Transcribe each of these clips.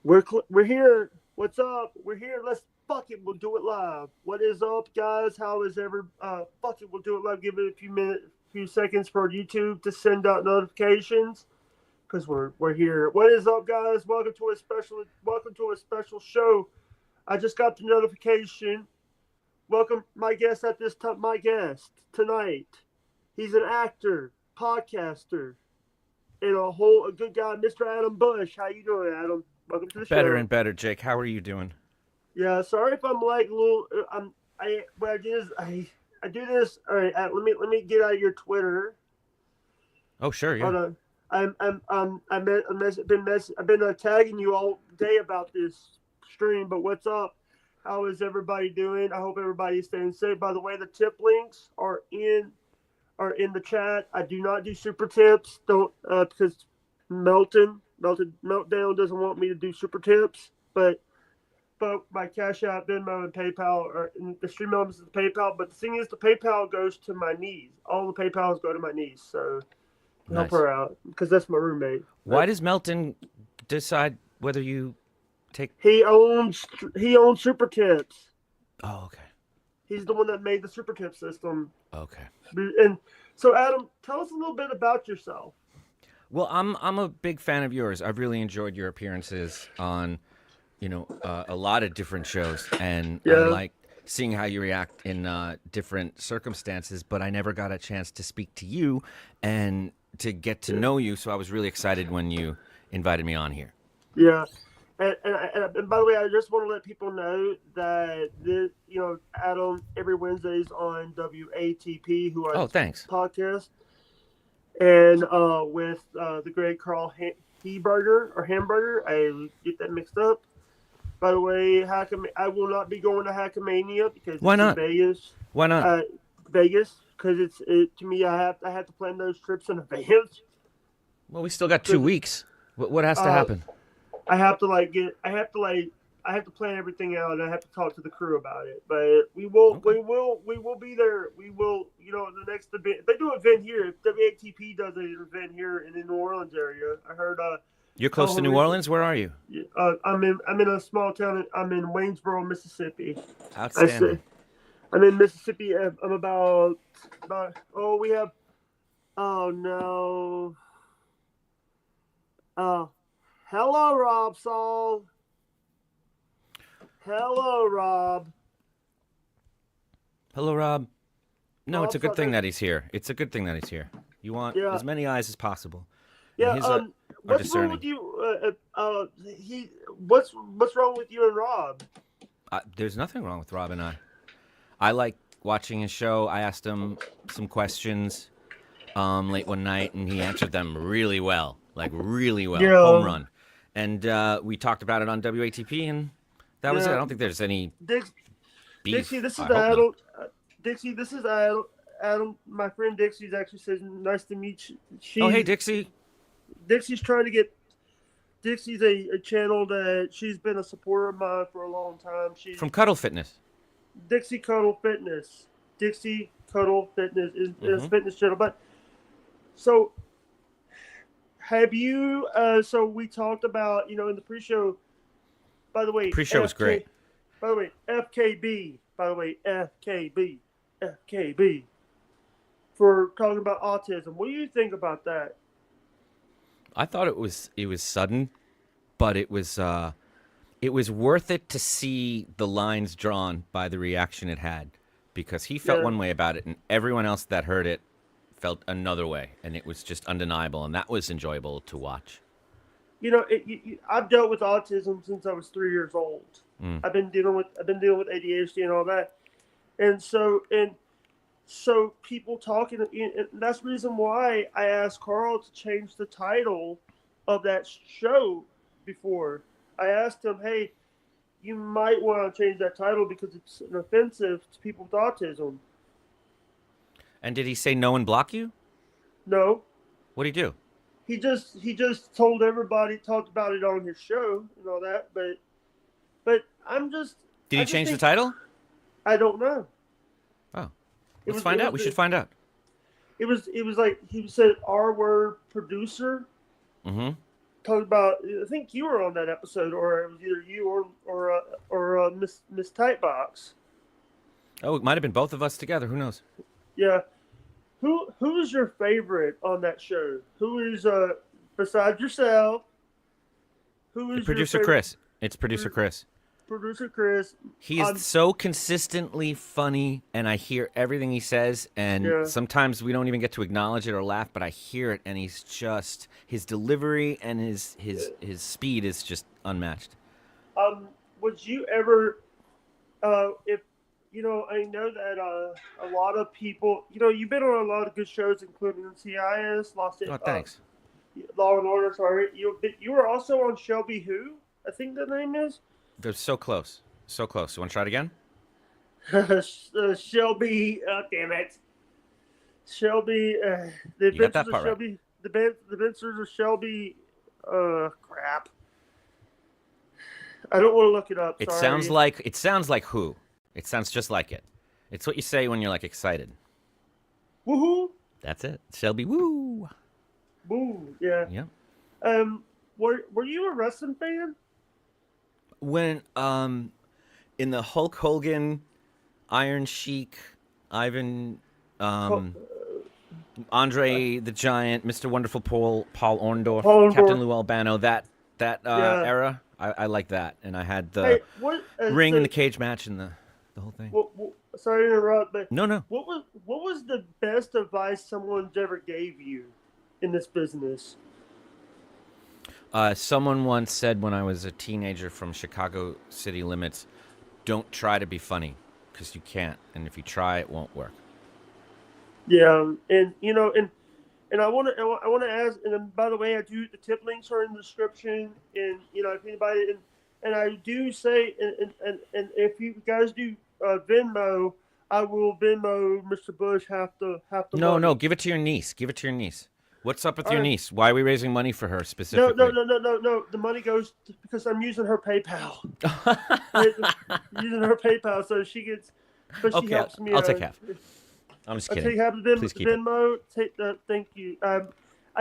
We're here. What's up? We're here. Let's fuck it. We'll do it live. What is up, guys? How is fuck it. We'll do it live. Give it a few seconds for YouTube to send out notifications because we're here. What is up, guys? Welcome to a special show. I just got the notification. Welcome my guest at this time. My guest tonight. He's an actor, podcaster, and a good guy, Mr. Adam Bush. How you doing, Adam? Welcome to the Better show. and better, Jake. How are you doing? Yeah, sorry if I'm like a little. What I do is I do this. All right, let me get out of your Twitter. Oh, sure, yeah. Hold on. I've been tagging you all day about this stream. But what's up? How is everybody doing? I hope everybody's staying safe. By the way, the tip links are in the chat. I do not do super tips. Don't because Meltdown doesn't want me to do super tips, but my Cash App, Venmo, and PayPal are in the stream elements of the PayPal. But the thing is, the PayPal goes to my niece. All the PayPals go to my niece, so help Nice. her out because that's my roommate. Why But does Melton decide whether you take. he owns Super Tips. Oh, okay. He's the one that made the Super Tip system. Okay. And so, Adam, tell us a little bit about yourself. Well, I'm a big fan of yours. I've really enjoyed your appearances on, a lot of different shows, and I Yeah, like seeing how you react in different circumstances. But I never got a chance to speak to you and to get to know you, so I was really excited when you invited me on here. yeah. And by the way, I just want to let people know that Adam every Wednesdays on WATP, who I Oh, thanks. podcast, and with the great Carl Heberger or Hamburger. I get that mixed up. By the way, I will not be going to Hackamania because Why it's in not? Vegas. Why not? Vegas, because to me, I have to plan those trips in advance. Well, we still got 'Cause, 2 weeks. What has to uh, happen? I have to I have to plan everything out, and I have to talk to the crew about it. But Okay. we will be there. We will, the next event. If they do an event here. If WATP does an event here in the New Orleans area, I heard. You're El close to New Horrific. Orleans. Where are you? I'm in a small town. I'm in Waynesboro, Mississippi. I say Outstanding. I'm in Mississippi. I'm about. Oh, we have. Oh no. Oh, hello, Rob Saul. Hello, Rob. Hello, Rob. No, it's a Rob's good not thing there. that he's here. It's a good thing that he's here. You want Yeah, as many eyes as possible, and yeah. his are What's wrong with discerning. you? What's wrong with you and Rob? There's nothing wrong with Rob and I. I like watching his show. I asked him some questions late one night, and he answered them really well, like really well, home Yeah, run. And we talked about it on WATP, and that was it. I yeah. don't think there's any Dix, Dixie, beef. this is I hope not. Adam. Dixie, this is Adam. Adam, my friend Dixie's actually says nice to meet you. Oh, hey, Dixie. Dixie's trying to get. Dixie's a channel that she's been a supporter of mine for a long time. From Cuddle Fitness. Dixie Cuddle Fitness. Dixie Cuddle Fitness is Mm-hmm. a fitness channel. But so have you? So we talked about in the pre-show. By the The way, pre-show was FK. great. By the way, FKB. By the way, FKB. FKB. For talking about autism. What do you think about that? I thought it was sudden, but it was worth it to see the lines drawn by the reaction it had, because he felt Yeah. one way about it, and everyone else that heard it felt another way, and it was just undeniable, and that was enjoyable to watch. I've dealt with autism since I was 3 years old. Mm. I've been dealing with ADHD and all that, and so people talking, and that's the reason why I asked Carl to change the title of that show before. I asked him, hey, you might want to change that title because it's offensive to people with autism. And did he say no and block you? No, What'd he do? he just told everybody, talked about it on his show and all that, but Did I he just change the think title? I don't know. Oh, It let's was find it out. was We should find out. it was like he said R word producer. Mm-hmm. talked about. I think you were on that episode, or it was either you or Miss Tightbox. Oh, it might have been both of us together. Who knows? Yeah. Who's your favorite on that show? Who is besides yourself? Who is Producer your favorite? Chris. It's Producer Chris. Producer Chris. He is so consistently funny, and I hear everything he says, and sometimes we don't even get to acknowledge it or laugh, but I hear it, and he's just, his delivery and his speed is just unmatched. Would you ever, if, I know that a lot of people, you've been on a lot of good shows, including CIS, Oh, thanks. Law and Order, sorry. You were also on Shelby Who, I think the name is? They're so close. So close. You want to try it again? Shelby, damn it. Shelby, the Adventures of Shelby, right. The Adventures of Shelby, crap. I don't want to look it up. It sounds like Who. It sounds just like it. It's what you say when you're like excited. Woohoo! That's it. Shelby Woo. Woo, yeah. Yeah. Were you a wrestling fan? When in the Hulk Hogan, Iron Sheik, Ivan, Andre the Giant, Mr. Wonderful Paul Orndorff, Captain Lou Albano, that era, I like that, and I had the ring and the cage match and the whole thing. Sorry to interrupt, but no. What was the best advice someone's ever gave you in this business? Someone once said when I was a teenager from Chicago City Limits, don't try to be funny, because you can't. And if you try, it won't work. Yeah, and I want to ask, and by the way, the tip links are in the description, and if anybody, and I do say, and if you guys do Venmo, I will Venmo Mr. Bush half the money. No, give it to your niece. What's up with your niece? Why are we raising money for her specifically? No. The money goes because I'm using her PayPal. Using her PayPal, so she gets. But she helps me. I'll take half. I'm just kidding. I'll take half of Please keep Venmo. Thank you. I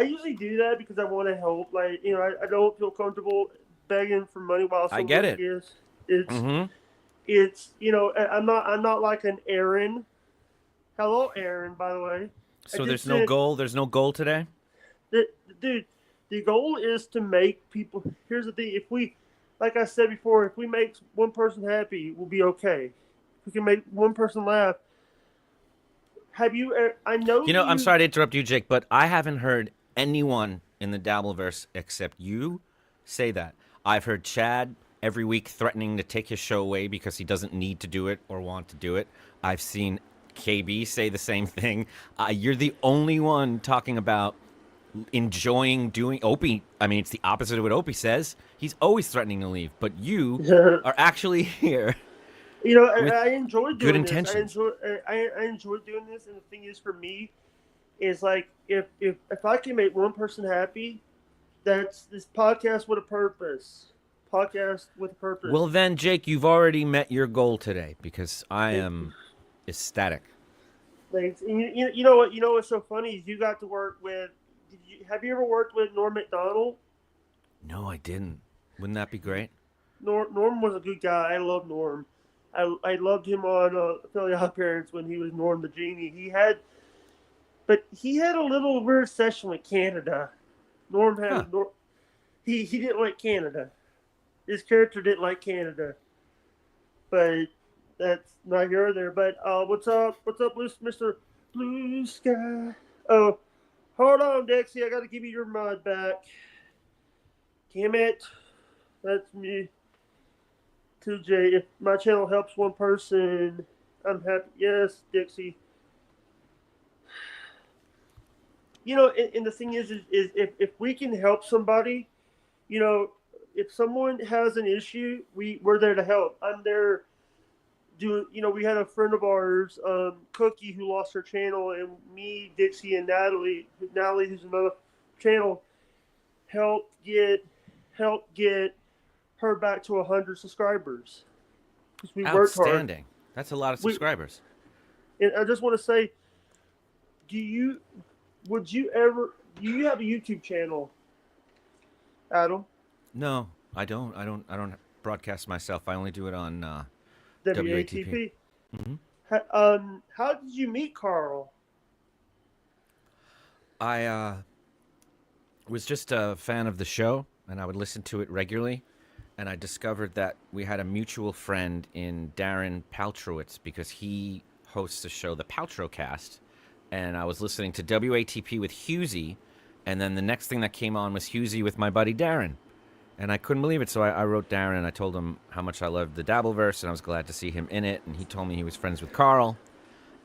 usually do that because I want to help. Like I don't feel comfortable begging for money while someone I get it. It's I'm not like an Aaron. Hello, Aaron. By the way. So there's no goal. There's no goal today. Dude, the goal is to make people. Here's the thing: if we, like I said before, if we make one person happy, we'll be okay. If we can make one person laugh. Have you? I know. I'm sorry to interrupt you, Jake, but I haven't heard anyone in the Dabbleverse except you say that. I've heard Chad every week threatening to take his show away because he doesn't need to do it or want to do it. I've seen KB say the same thing. You're the only one talking about enjoying doing Opie. I mean, it's the opposite of what Opie says. He's always threatening to leave, but you are actually here. I enjoy doing good intentions. I enjoy doing this, and the thing is, for me, is like if I can make one person happy, that's this podcast with a purpose. Podcast with a purpose. Well, then, Jake, you've already met your goal today because I am ecstatic. Thanks. And you know what? You know what's so funny is you got to work with. Have you ever worked with Norm Macdonald? No, I didn't. Wouldn't that be great? Norm was a good guy. I love Norm. I loved him on Philly Odd Parents when he was Norm the Genie. He had a little weird session with Canada. Norm had he didn't like Canada. His character didn't like Canada. But that's not here or there. But what's up, Mr. Blue Sky? Oh, hold on, Dexy. I got to give you your mod back. Damn it. That's me. 2J. If my channel helps one person, I'm happy. Yes, Dixie. And the thing is if we can help somebody, if someone has an issue, we're there to help. I'm there. We had a friend of ours, Cookie, who lost her channel, and me, Dixie, and Natalie, who's another channel, helped get her back to 100 subscribers. Because we worked hard. Outstanding. That's a lot of subscribers. And I just want to say, do you have a YouTube channel? Adam? No, I don't. I don't broadcast myself. I only do it on WATP. WATP. Hmm. How did you meet Carl? I was just a fan of the show, and I would listen to it regularly. And I discovered that we had a mutual friend in Darren Paltrowitz because he hosts the show, The Paltrowcast. And I was listening to WATP with Husey, and then the next thing that came on was Husey with my buddy Darren. And I couldn't believe it, so I wrote Darren and I told him how much I loved the Dabbleverse, and I was glad to see him in it. And he told me he was friends with Carl.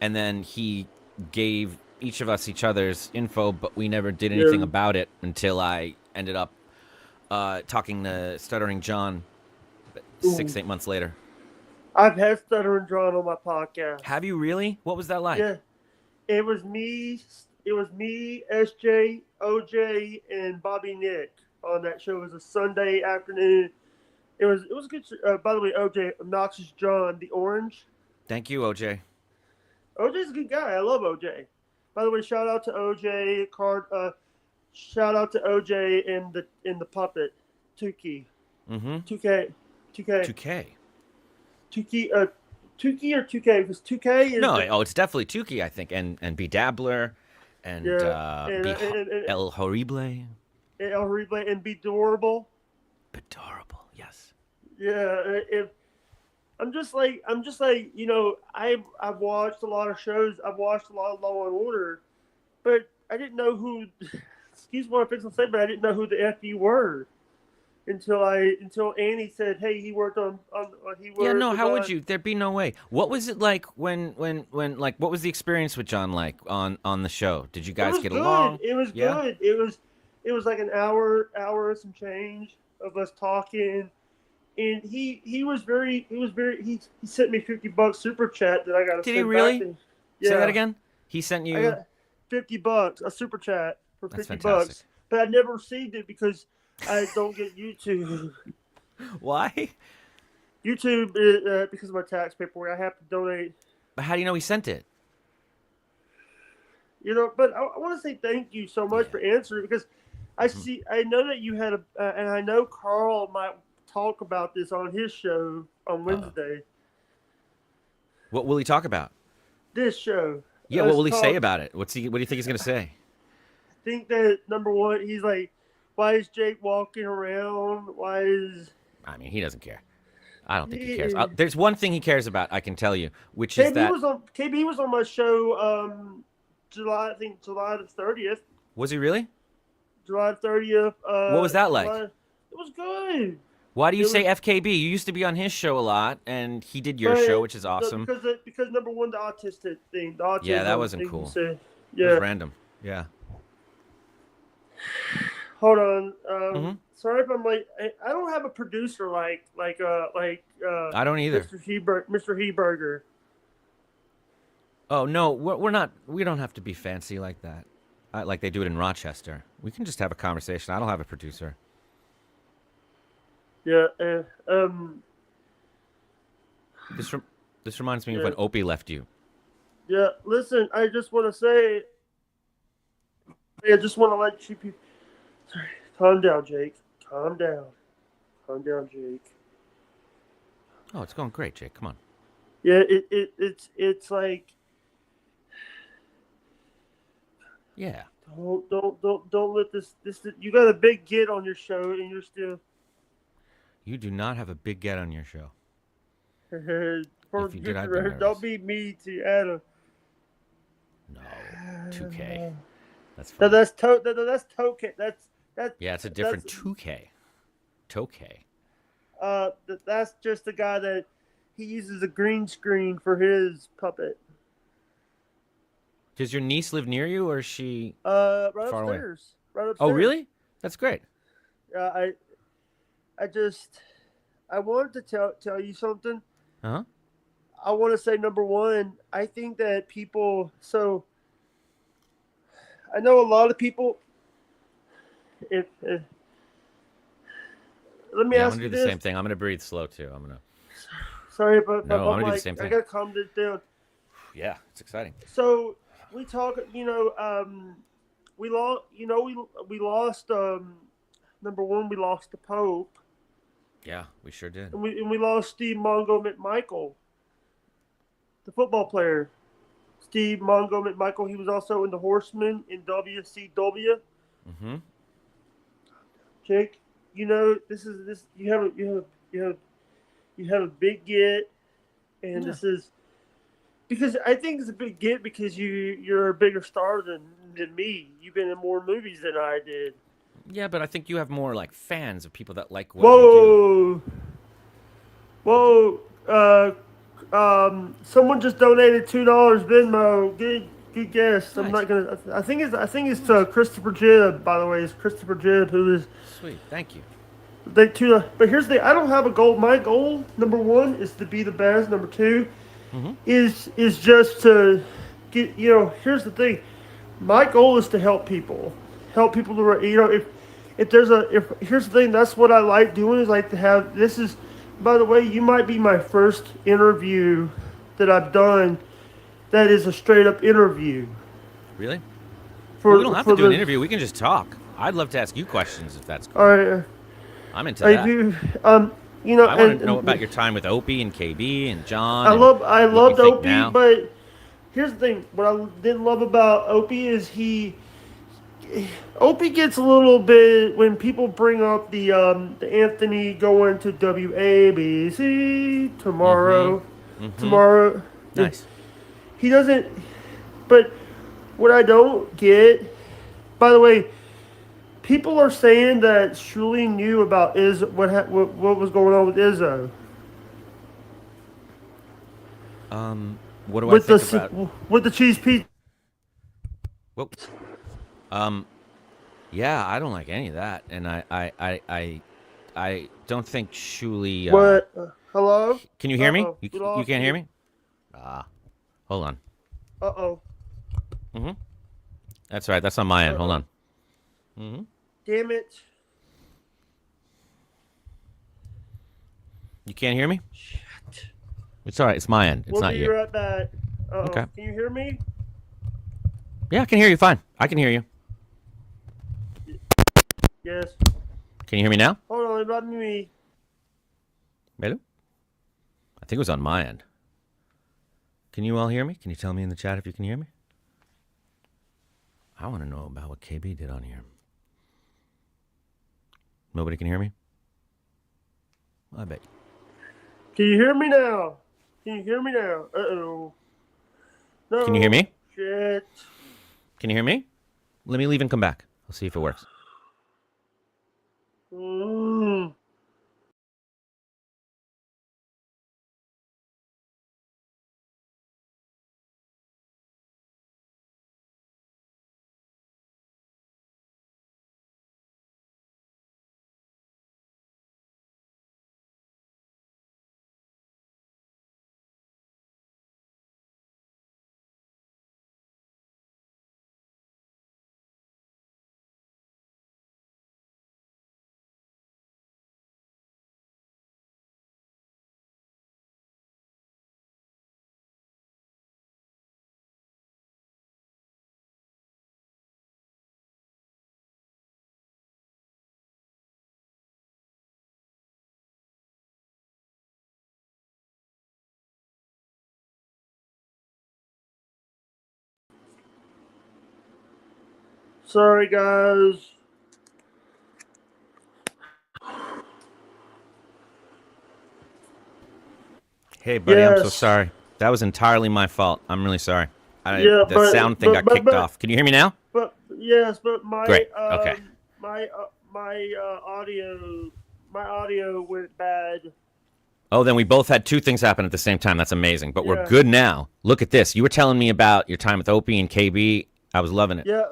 And then he gave each of us each other's info, but we never did anything about it until I ended up talking to Stuttering John 6-8 months later. I've had Stuttering John on my podcast. Have you really? What was that like? Yeah, it was me. It was me, SJ, OJ, and Bobby Nick on that show. It was a Sunday afternoon. It was good. By the way, OJ, Obnoxious John, the Orange. Thank you, OJ. OJ's a good guy. I love OJ. By the way, shout out to OJ. Shout out to OJ in the puppet, Tukey. Mm-hmm. 2K. 2K. Tukey or 2K? Because 2K is it's definitely Tukey, I think, and B Dabbler, and El Horrible. El Horrible and Be Adorable. Adorable, yes. Yeah, I'm just like I've watched a lot of shows. I've watched a lot of Law and Order, but I didn't know who. Excuse what I'm fixing to say, but I didn't know who the F you were until Annie said, "Hey, he worked on he worked." Yeah, no. How would you? There'd be no way. What was it like when like what was the experience with John like on the show? Did you guys get along? It was good. It was like an hour and some change of us talking. And he sent me $50 super chat that I got to send back. Did he really? Yeah. Say that again. He sent you. I got $50, a super chat for That's $50, fantastic. but I never received it because I don't get YouTube. Why? YouTube because of my tax paperwork. I have to donate. But how do you know he sent it? But I want to say thank you so much for answering because I know that you had and I know Carl might talk about this on his show on Wednesday. What will he talk about? This show. Yeah, what will he say about it? What do you think he's going to say? I think that number one, he's like, why is Jake walking around? I mean, he doesn't care. I don't think he cares. There's one thing he cares about, I can tell you, which is that KB was on my show July the 30th. Was he really? July 30th. What was that like? It was good. Why do you say FKB? You used to be on his show a lot, and he did your show, which is awesome. Because number one, the autistic thing. Yeah, that wasn't cool. It was random. Yeah. Hold on. Sorry if I'm late. I don't have a producer like I don't either. Mr. Heberger. Oh no, we're not. We don't have to be fancy like that. Like they do it in Rochester. We can just have a conversation. I don't have a producer. Yeah. This reminds me of when Opie left you. Yeah. Listen, I just want to say. I just want to let you people. Sorry. Calm down, Jake. Calm down. Calm down, Jake. Oh, it's going great, Jake. Come on. Yeah. It's like. Yeah. Don't let this. You got a big get on your show, and you're still. You do not have a big get on your show. If you did, I'd be nervous. Don't be mean to Adam. No, 2K. That's fine. No, that's Tokay. Yeah, it's a different 2K. Tokay. That's just the guy that he uses a green screen for his puppet. Does your niece live near you, or is she right far away? Right upstairs. Oh, really? That's great. I wanted to tell you something. Uh-huh. I want to say, number one, I think that people. So, I know a lot of people. Let me ask you this. I'm gonna do the same thing. I'm gonna breathe slow too. Sorry, but I'm gonna do the same thing. I gotta calm this down. Yeah, it's exciting. So we talk. We lost. number one, we lost the Pope. Yeah, we sure did. And we lost Steve Mongo McMichael, the football player. Steve Mongo McMichael. He was also in the Horsemen in WCW. Mm-hmm. Jake, you know this. You have a big get, and this is because I think it's a big get because you're a bigger star than me. You've been in more movies than I did. Yeah, but I think you have more like fans of people that like what you do. Whoa! Someone just donated $2 Venmo. Good guess. Nice. I'm not gonna. I think it's Christopher Jibb. By the way, it's Christopher Jibb who is. Sweet, thank you. But here's the. I don't have a goal. My goal, number one, is to be the best. Number two, is just to get. Here's the thing. My goal is to help people. Help people to. If here's the thing. That's what I like doing. Is like to have. This is. By the way, you might be my first interview that I've done that is a straight up interview. Really? We don't have to do an interview. We can just talk. I'd love to ask you questions if that's cool. All right. I'm into that. I do. I want to know about your time with Opie and KB and John. I loved Opie, now. But here's the thing. What I didn't love about Opie is Opie gets a little bit when people bring up the Anthony going to WABC tomorrow. Tomorrow. Nice. He doesn't. But what I don't get. By the way, people are saying that Shuli knew about what was going on with Izzo. What do I think about with the cheese pizza? Whoops. Yeah, I don't like any of that, and I don't think Shuli. What? Hello? Can you hear me? You can't hear me? Hold on. Uh-oh. That's right. That's on my end. Hold on. Damn it. You can't hear me? Shit. It's all right. It's my end. It's not you. We'll be right back. Okay. Can you hear me? Yeah, I can hear you fine. I can hear you. Yes. Can you hear me now? Hold on, about me. Hello? I think it was on my end. Can you all hear me? Can you tell me in the chat if you can hear me? I want to know about what KB did on here. Nobody can hear me? I bet. Can you hear me now? Uh-oh. No. Can you hear me? Shit. Can you hear me? Let me leave and come back. I'll see if it works. Sorry, guys. Hey, buddy, I'm so sorry. That was entirely my fault. I'm really sorry. The sound thing got kicked off. Can you hear me now? But my Great. Okay. My audio went bad. Oh, then we both had two things happen at the same time. That's amazing. But we're good now. Look at this. You were telling me about your time with Opie and KB. I was loving it. Yeah,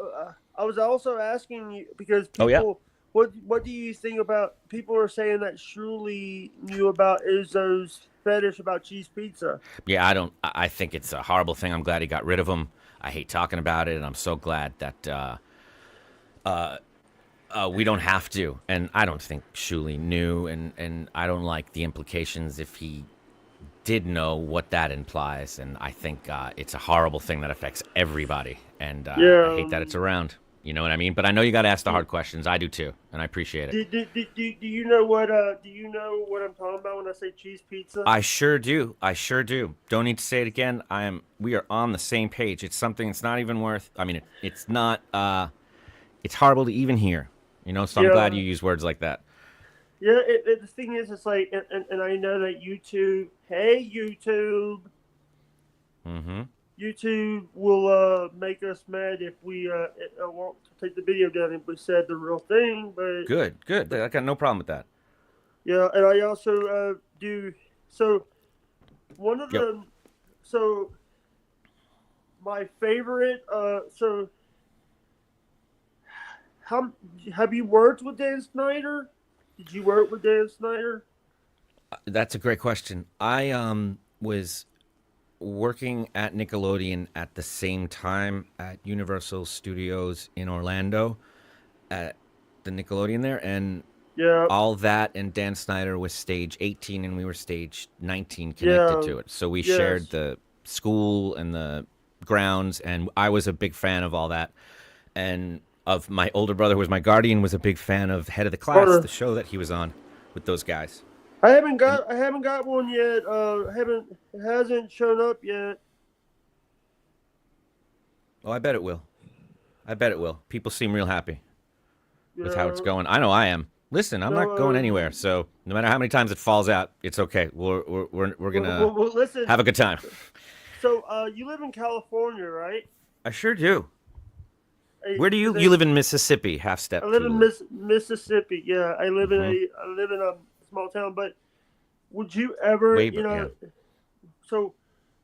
I was also asking you because people. What do you think about? People are saying that Shuli knew about Izzo's fetish about cheese pizza. Yeah, I think it's a horrible thing. I'm glad he got rid of him. I hate talking about it, and I'm so glad that we don't have to. And I don't think Shuli knew, and I don't like the implications if he did know what that implies. And I think it's a horrible thing that affects everybody. And I hate that it's around. You know what I mean? But I know you got to ask the hard questions. I do too, and I appreciate it. Do you know what I'm talking about when I say cheese pizza? I sure do. I sure do. Don't need to say it again. We are on the same page. It's something that's not even worth. I mean, it's not. It's horrible to even hear. You know, so I'm glad you use words like that. Yeah. The thing is, it's like, and I know that YouTube. Hey, YouTube. Mm-hmm. YouTube will make us mad if we won't take the video down if we said the real thing. But Good. I got no problem with that. yeah, and I also do. So one of Yep. so my favorite. So how have you worked with Dan Snyder? Did you work with Dan Snyder? That's a great question. I was working at Nickelodeon at the same time at Universal Studios in Orlando at the Nickelodeon there, and Yeah. all that and Dan Snyder was stage 18 and we were stage 19 connected to it. So we shared the school and the grounds, and I was a big fan of all that. And of my older brother, who was my guardian, was a big fan of Head of the Class, the show that he was on with those guys. I haven't got one yet. It hasn't shown up yet. Oh, I bet it will. People seem real happy with how it's going. I know I am. Listen, I'm not going anywhere. So no matter how many times it falls out, it's okay. We're gonna listen, have a good time. So you live in California, right? I sure do. Where do you live in Mississippi? Half step. I live in Mississippi. Yeah, I live in a small town. But would you ever, so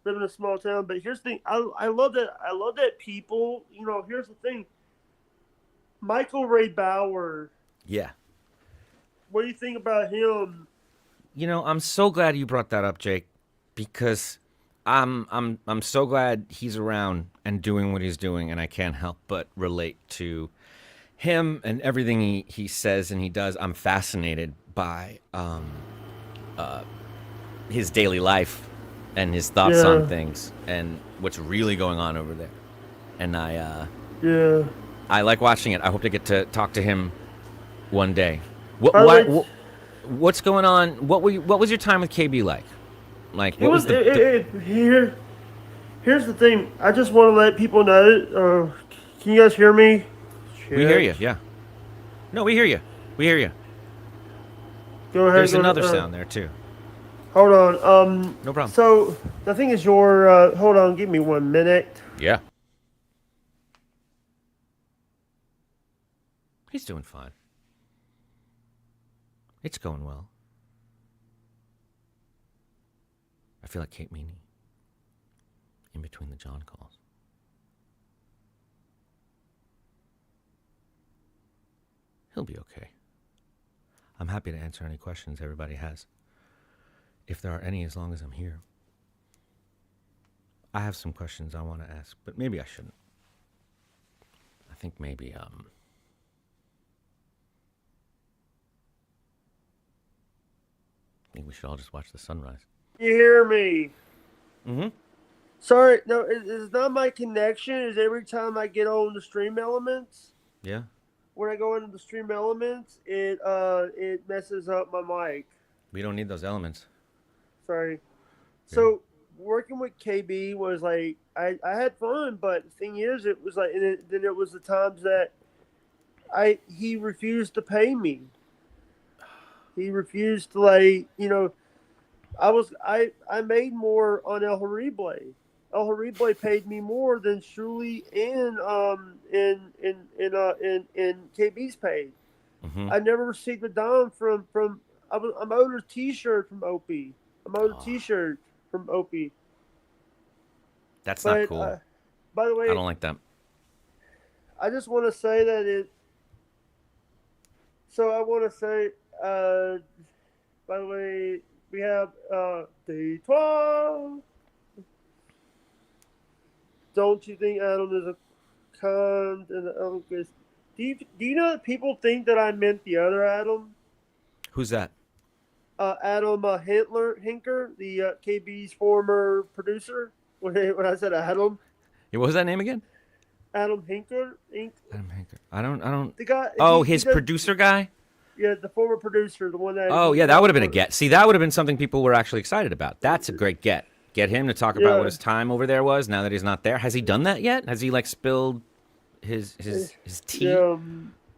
live in a small town? But here's the thing. I love that. I love that people. Here's the thing. Michael Ray Bauer. Yeah. What do you think about him? I'm so glad you brought that up, Jake, because I'm so glad he's around and doing what he's doing, and I can't help but relate to him and everything he says and he does. I'm fascinated by his daily life and his thoughts on things and what's really going on over there. And I like watching it. I hope to get to talk to him one day. What's going on? What was your time with KB like? Like, what was the... Here's the thing. I just want to let people know. Can you guys hear me? We hear you, yeah. No, we hear you. Go ahead. There's another sound there, too. Hold on. No problem. So, the thing is hold on, give me 1 minute. Yeah. He's doing fine. It's going well. I feel like Kate Meany in between the John calls. He'll be okay. I'm happy to answer any questions everybody has, if there are any, as long as I'm here. I have some questions I want to ask, but maybe I shouldn't. I think maybe I think we should all just watch the sunrise. You hear me? Mm-hmm. Sorry, no, it's not my connection. It's every time I get on the Stream Elements. Yeah. When I go into the Stream Elements, it messes up my mic. We don't need those elements. Sorry. Yeah. So working with KB was like I had fun, but the thing is, it was like then it was the times that he refused to pay me. He refused to I made more on El Horrible. El Horrible paid me more than Shuli and KB's paid. Mm-hmm. I never received a dime from I'm owed a T-shirt from Opie. I'm owed a T-shirt from Opie. That's not cool. By the way, I don't like that. I just want to say that it. So I want to say, by the way, we have Day 12. Don't you think Adam is a cunt? And do you know that people think that I meant the other Adam? Who's that? Adam Hinker, the KB's former producer. When I said Adam. Yeah, what was that name again? Adam Hinker, Inc. Adam Hanker. I don't. The guy. Oh, He his does, producer guy. yeah, the former producer, the one that. Oh, yeah, that would have been a get. See, that would have been something people were actually excited about. That's a great get. Get him to talk about what Yeah. his time over there was now that he's not there. Has he done that yet? Has he like spilled his tea? Yeah.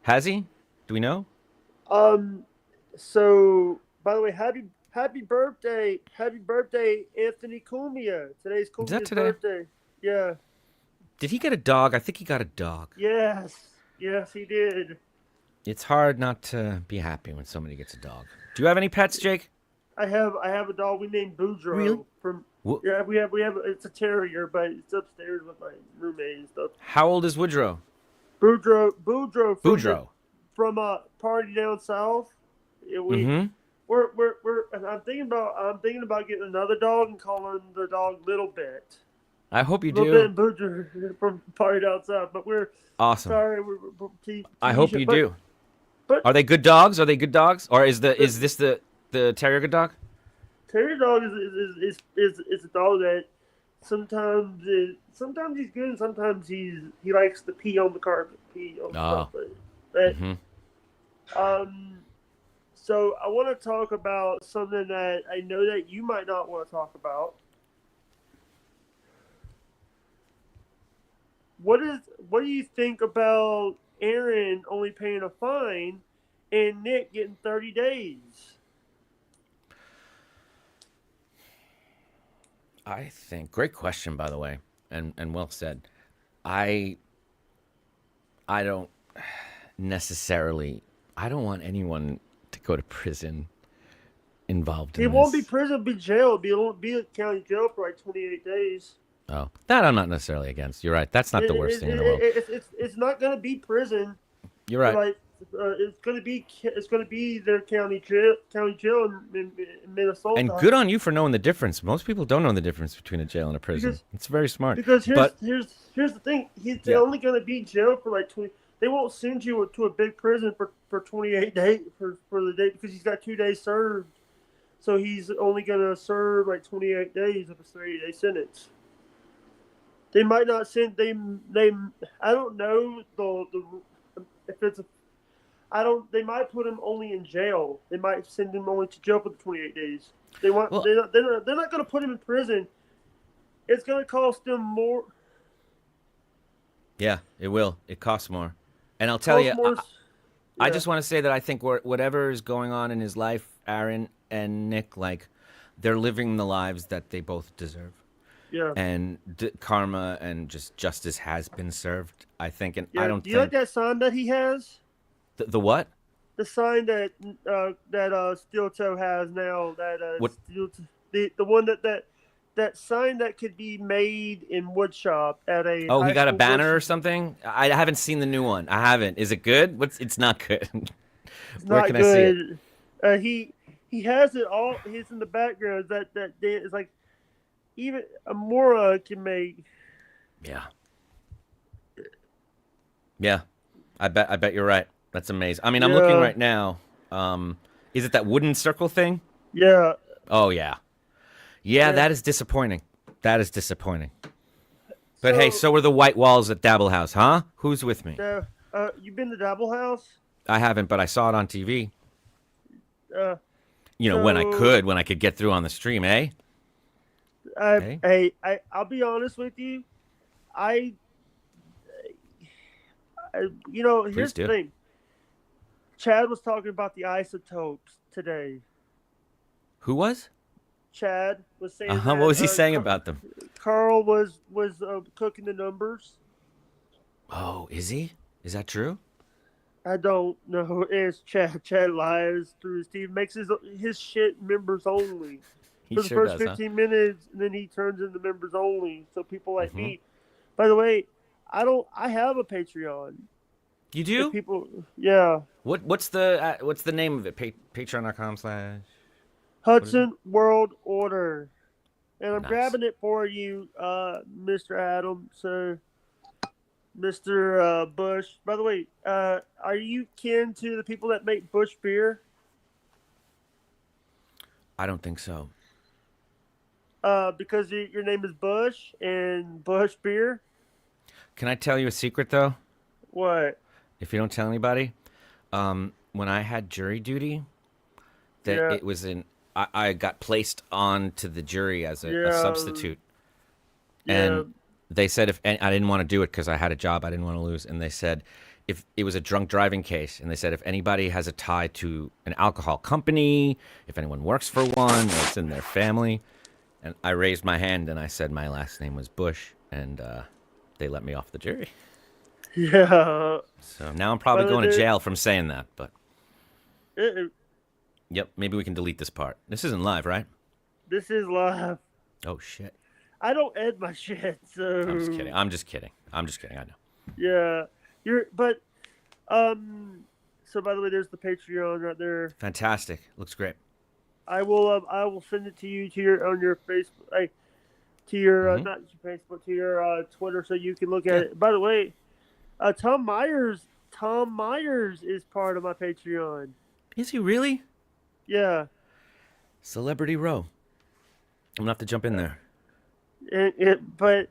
Has he? Do we know? Um. So, by the way, happy birthday, Anthony Cumia. Today's Is that Cumia's today? birthday. Yeah. Did he get a dog? I think he got a dog. Yes. Yes, he did. It's hard not to be happy when somebody gets a dog. Do you have any pets, Jake? I have a dog we named Boudreaux. Really? From Wh- yeah, we have it's a terrier, but it's upstairs with my roommate and stuff. How old is Woodrow? Boudreaux Boudreaux. from a party down south. Yeah, Mm-hmm. we're and I'm thinking about getting another dog and calling the dog Little Bit. I hope you Little Bit do. and Boudreaux from party down south, but we're Awesome. sorry. I hope you do. But Are they good dogs? Are they good dogs? Or is this the terrier good dog? terrier dog is a dog that sometimes he's good and sometimes he likes to pee on the carpet, pee on the Oh. carpet. But, Mm-hmm. so I want to talk about something that I know that you might not want to talk about. What do you think about Aaron only paying a fine and Nick getting 30 days? I think great question, by the way, and well said. I don't necessarily. I don't want anyone to go to prison involved in It won't be this. prison, it'll be jail. It'll be a county jail for like 28 days. Oh, that I'm not necessarily against. You're right. That's not the worst thing in the world. It's not going to be prison. You're right. Like it's going to be their county jail in Minnesota. And good on you for knowing the difference. Most people don't know the difference between a jail and a prison. Because- It's very smart. Because But here's the thing. He's Yeah. only going to be jailed for like 20. They won't send you to a big prison for 28 days for the day because he's got 2 days served. So he's only going to serve like 28 days of a 30-day sentence. They might not send they. I don't know if it's a. I don't. They might put him only in jail. They might send him only to jail for the 28 days. They want. Well- They're not going to put him in prison. It's going to cost them more. yeah, it will. It costs more. And I'll tell you, I Yeah. just want to say that I think whatever is going on in his life, Aaron and Nick, like, they're living the lives that they both deserve. Yeah. And karma and just justice has been served, I think. And Yeah. I don't Do you like think that sign that he has? the what? The sign that Steel Toe has now. What? The one that sign that could be made in woodshop at a. Oh, high he got a school banner or worship- something. I haven't seen the new one. I haven't. Is it good? It's not good. It's Where not can I see it? good. He has it all. He's in the background. That it's like even a moron can make. Yeah. Yeah. I bet you're right. That's amazing. I mean, I'm looking Yeah. right now. Is it that wooden circle thing? Yeah. Oh yeah. Yeah, Yeah. that is disappointing. That is disappointing. But hey, So- so are the white walls at Dabble House, huh? Who's with me? You been to Dabble House? I haven't, but I saw it on TV. Uh, You know, when I could get through on the stream, eh? I'll be honest with you. Here's Please the do. thing. Chad was talking about the isotopes today. Who was? Chad was saying. Uh-huh. that, What was he saying about them? Carl was cooking the numbers. Oh, is he? Is that true? I don't know. It's Chad. Chad lies through his teeth. Makes his shit members only He for the sure first does, huh? 15 minutes, and then he turns into members only. So people like Mhm. me. By the way, I have a Patreon. You If do? people, yeah. What's the name of it? Patreon.com/ Hudson World Order. And I'm Nice. grabbing it for you, Mr. Adam. So, Mr. Bush. By the way, are you kin to the people that make Bush beer? I don't think so. Because your name is Bush and Bush beer. Can I tell you a secret though? What? If you don't tell anybody, when I had jury duty, that Yeah. it was in. I got placed onto the jury as a Yeah. substitute, Yeah. and they said if and I didn't want to do it because I had a job I didn't want to lose, and they said if it was a drunk driving case, and they said if anybody has a tie to an alcohol company, if anyone works for one, or it's in their family, and I raised my hand and I said my last name was Bush, and they let me off the jury. Yeah. So now I'm probably Well, going to jail from saying that, but It, yep, maybe we can delete this part. This isn't live, right? this is live. Oh shit. I don't edit my shit, so. I'm just kidding. I'm just kidding. I'm just kidding. I know. Yeah. So by the way, there's the Patreon right there. Fantastic. Looks great. I will send it to you on your Facebook, to your Mhm. not your Facebook, to your Twitter, so you can look at it. By the way, Tom Myers is part of my Patreon. Is he really? Yeah, Celebrity Row. I'm gonna have to jump in there. but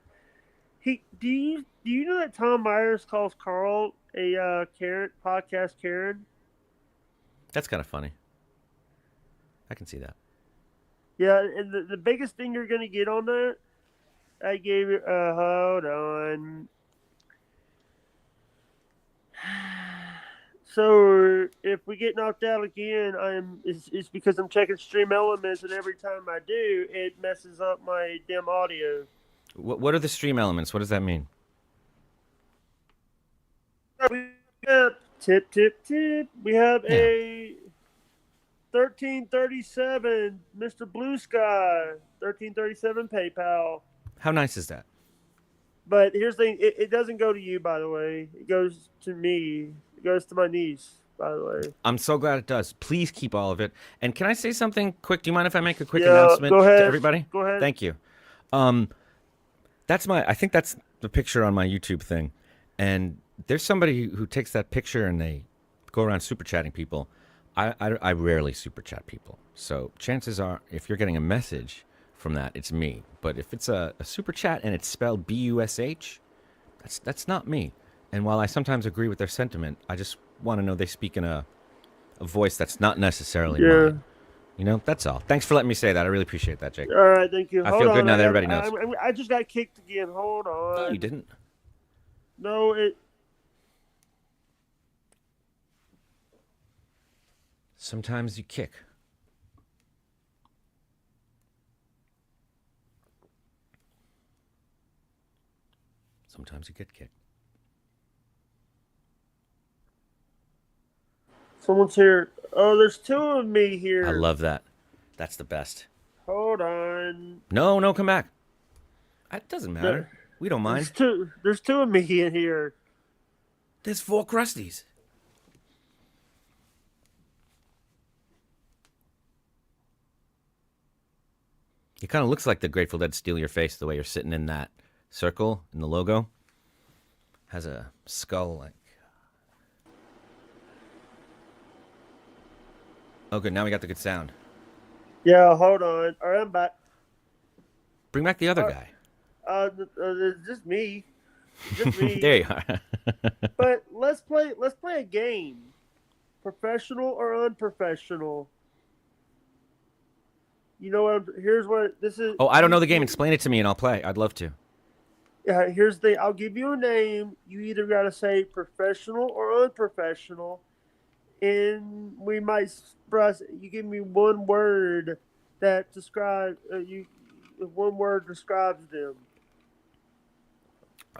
do you know that Tom Myers calls Carl a Karen podcast Karen? That's kind of funny. I can see that. Yeah, and the biggest thing you're gonna get on that, I gave you. Hold on. So if we get knocked out again, it's because I'm checking Stream Elements, and every time I do, it messes up my damn audio. What are the stream elements? What does that mean? We have tip. We have Yeah. a 1337 Mr. Blue Sky 1337 PayPal. How nice is that? But here's the thing: it doesn't go to you, by the way. It goes to me. It goes to my niece, by the way. I'm so glad it does. Please keep all of it. And can I say something quick? Do you mind if I make a quick Yeah, announcement go ahead. to everybody? Go ahead. Thank you. I think that's the picture on my YouTube thing. And there's somebody who takes that picture and they go around super chatting people. I rarely super chat people. So chances are, if you're getting a message from that, it's me. But if it's a super chat and it's spelled BUSH, that's not me. And while I sometimes agree with their sentiment, I just want to know they speak in a voice that's not necessarily mine. You know, that's all. Thanks for letting me say that. I really appreciate that, Jake. All right, thank you. I Hold feel on, good now that everybody knows. I just got kicked again. Hold on. No, you didn't. No, it. Sometimes you kick. Sometimes you get kicked. Someone's here. Oh, there's two of me here. I love that. That's the best. Hold on. No, come back. It doesn't matter. We don't mind. There's two of me in here. There's 4 Krusties. It kind of looks like the Grateful Dead steal your face the way you're sitting in that circle in the logo. Has a skull like. Oh, good. Now we got the good sound. Yeah, hold on. All right, I'm back. Bring back the other guy. It's just me. Just me. There you are. But let's play a game. Professional or unprofessional? You know what? Here's what this is. Oh, I don't know the game. Explain it to me and I'll play. I'd love to. Yeah, here's the. I'll give you a name. You either gotta say professional or unprofessional, and we might express. You give me one word that describes you. One word describes them.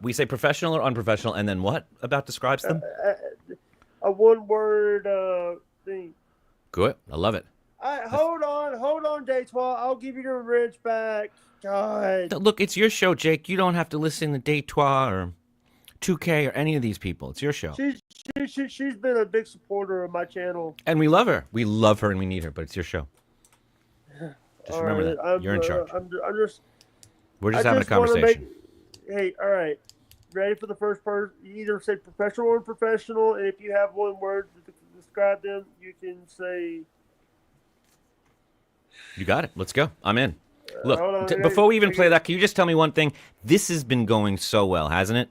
We say professional or unprofessional, and then what about describes them? A one word thing. Good. I love it. Hold on, Daytwa. I'll give you your wrench back. God. Look, it's your show, Jake. You don't have to listen to Detroit or 2K or any of these people. It's your show. She's been a big supporter of my channel. And we love her. We love her and we need her, but it's your show. Just remember that. You're in charge. We're just having a conversation. Hey, all right. Ready for the first person? You either say professional or unprofessional, and if you have one word to describe them, you can say... You got it. Let's go. I'm in. Look, hold on, before we even play that, can you just tell me one thing? This has been going so well, hasn't it?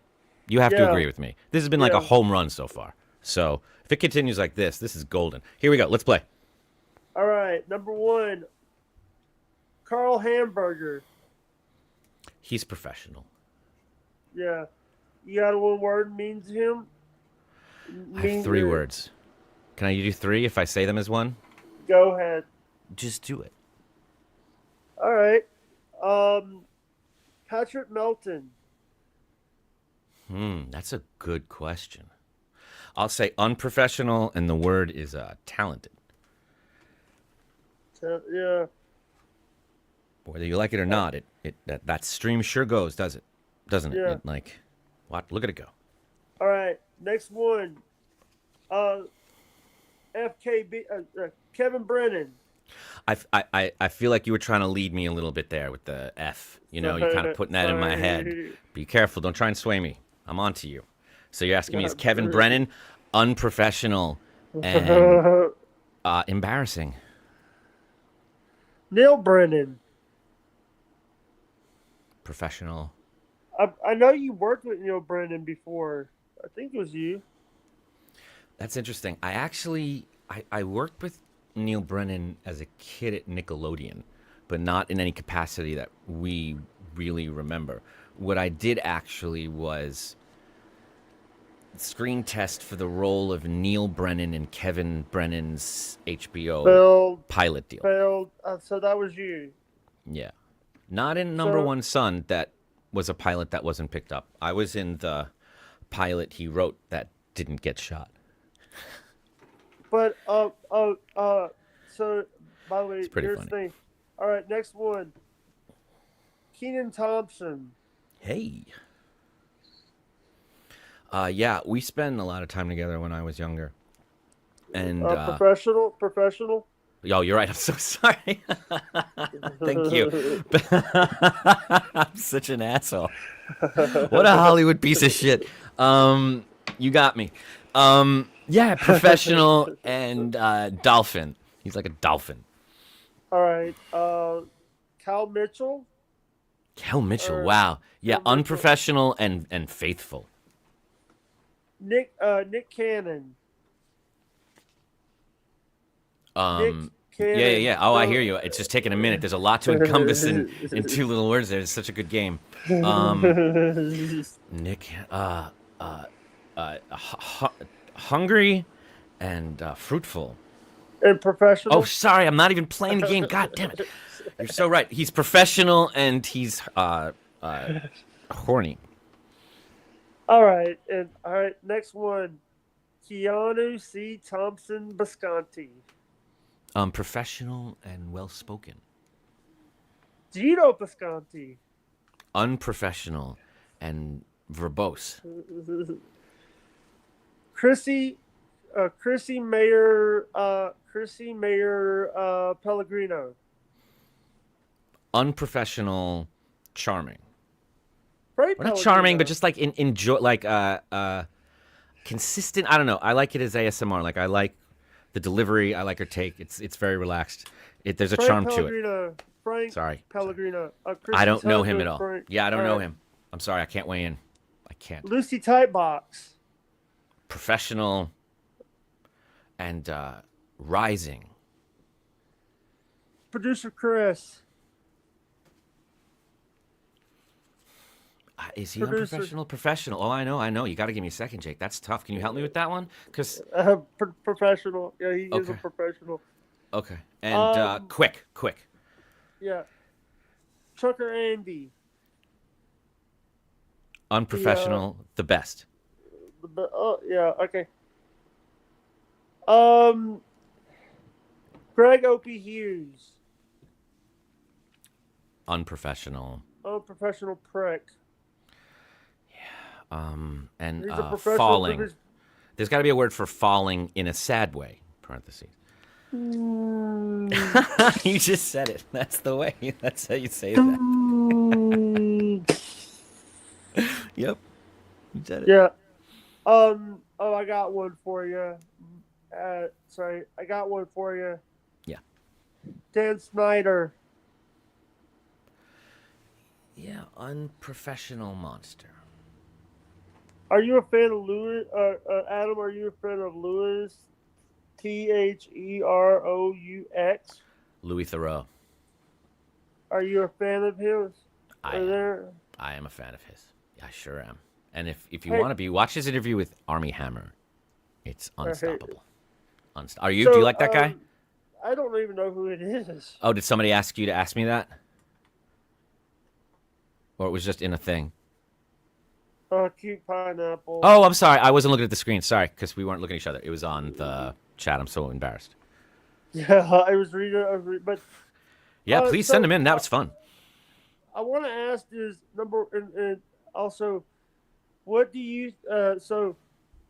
You have to Yeah. agree with me. This has been like a Yeah. home run so far. So if it continues like this is golden. Here we go. Let's play. All right. Number 1, Carl Hamburger. He's professional. Yeah. You got one word means him? I have 3 words. Can I do 3 if I say them as one? Go ahead. Just do it. All right. Patrick Melton. That's a good question. I'll say unprofessional, and the word is talented. Yeah. Whether you like it or not, that stream sure goes, doesn't it? Yeah. Like, what? Look at it go. All right. Next one. FKB. Kevin Brennan. I feel like you were trying to lead me a little bit there with the F. You're kind of putting that in my head. Be careful. Don't try and sway me. I'm on to you. So you're asking me, is Kevin Brennan unprofessional and embarrassing? Neil Brennan. Professional. I know you worked with Neil Brennan before. I think it was you. That's interesting. I worked with Neil Brennan as a kid at Nickelodeon, but not in any capacity that we really remember. What I did actually was screen test for the role of Neil Brennan in Kevin Brennan's HBO pilot deal. Failed. So that was you. Yeah. Not in Number One Son, that was a pilot that wasn't picked up. I was in the pilot he wrote that didn't get shot. But so by the way, here's funny. the thing. All right, next one. Kenan Thompson. Hey. Yeah, we spent a lot of time together when I was younger. And Professional. Oh, you're right. I'm so sorry. Thank you. I'm such an asshole. What a Hollywood piece of shit. You got me. Yeah, professional and dolphin. He's like a dolphin. All right. Cal Mitchell. Cal Mitchell. Wow. Yeah, unprofessional and faithful. Nick Cannon. Yeah. Oh, I hear you. It's just taking a minute. There's a lot to encompass in 2 little words there. It's such a good game. Nick, hungry and fruitful. And professional. Oh, sorry. I'm not even playing the game. God damn it. You're so right. He's professional and he's horny. All right. Next one. Keanu C. Thompson Bisconti. Professional and well-spoken. Gino Bisconti. Unprofessional and verbose. Chrissy Mayer Pellegrino. Unprofessional, charming. Right, not charming, but just like enjoy, like consistent. I don't know. I like it as ASMR. Like I like the delivery. I like her take. It's very relaxed. There's a charm to it. Frank Sorry. Pellegrino. I don't know him at all. Frank. Yeah, I don't know him. I'm sorry. I can't weigh in. I can't. Lucy Tightbox. Professional and rising. Producer Chris. Is he unprofessional? Professional. Oh, I know. You got to give me a second, Jake. That's tough. Can you help me with that one? Because professional. Yeah, he is a professional. Okay. And quick. Yeah. Trucker Andy. Unprofessional. The best. Yeah. Okay. Greg Opie Hughes. Unprofessional. Unprofessional prick. And falling. There's got to be a word for falling in a sad way. Parentheses. You just said it. That's the way. That's how you say that. Yep. You said it. Yeah. I got one for you. Sorry, I got one for you. Yeah. Dan Snyder. Yeah, unprofessional monster. Are you a fan of Louis? Adam, are you a fan of Louis? Theroux. Louis Theroux. Are you a fan of his? I Are am. there? I am a fan of his. I sure am. And if you Hey, want to be, watch his interview with Army Hammer. It's hey, unstoppable. Are you? Do you so like that guy? I don't even know who it is. Oh, did somebody ask you to ask me that? Or it was just in a thing? Cute pineapple. Oh, I'm sorry. I wasn't looking at the screen. Sorry, because we weren't looking at each other. It was on the chat. I'm so embarrassed. Yeah, I was reading, but Yeah, please send them in. That was fun. I want to ask is number and also, what do you